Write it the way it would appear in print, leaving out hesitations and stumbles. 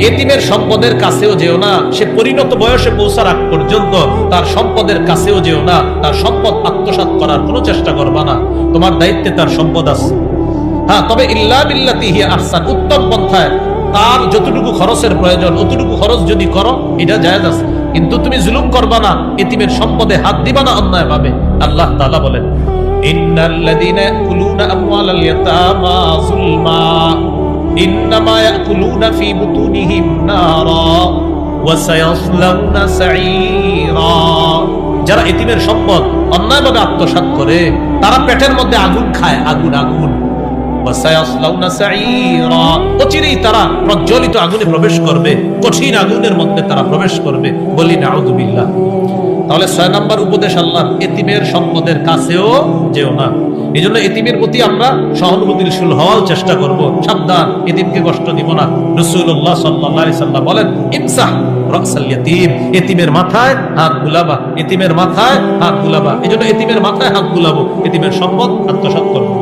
এতিমের সম্পদের কাছেও যেও না, সে পরিণত বয়সে পৌঁছার আগ পর্যন্ত তার সম্পদের কাছেও যেও না, তার সম্পদ আত্মসাৎ করার কোনো চেষ্টা করবা না। তোমার দায়িত্বে তার সম্পদ আছে। হ্যাঁ, তবে ইল্লা বিল্লাতি হিয়া আহসান, উত্তম পন্থায় তার যতটুকু খরচের প্রয়োজন অতটুকু খরচ যদি করো, এটা জায়েজ আছে। কিন্তু তুমি জুলুম করবা না, এতিমের সম্পদে হাত দিবা না অন্যায় ভাবে। আল্লাহ তাআলা বলেন, ইন্নাল্লাযীনা ইয়াকুলুনা আমওয়ালাল ইয়াতামা যুলমা ইন্নামা ইয়াকুলুনা ফি বুতুনিহিম নারা ওয়া সায়াসলাউনা সাঈরা। যারা এতিমের সম্পদ অন্যায়ভাবে আত্মসাৎ করে তারা পেটের মধ্যে আগুন খায়, আগুন আগুন। অচিরেই তারা প্রজ্বলিত আগুনে প্রবেশ করবে, কঠিন আগুনের মধ্যে তারা প্রবেশ করবে। বলি নাউযুবিল্লাহ। তাহলে 6 নাম্বার উপদেশ আল্লাহ, এতিমের সম্পদের কাছেও যেও না। এই জন্য এতিমের প্রতি আমরা সহানুভূতিশীল হওয়ার চেষ্টা করব। সাবধান, এতিমকে কষ্ট দিব না। রাসূলুল্লাহ সাল্লাল্লাহু আলাইহি সাল্লাম বলেন, ইমসাহ রাসাল ইয়াতীম, এতিমের মাথায় হাত বুলাবা, এতিমের মাথায় হাত বুলাবা। এই জন্য এতিমের মাথায় হাত বুলাবো, এতিমের সম্পদ আত্মসাৎ করবো।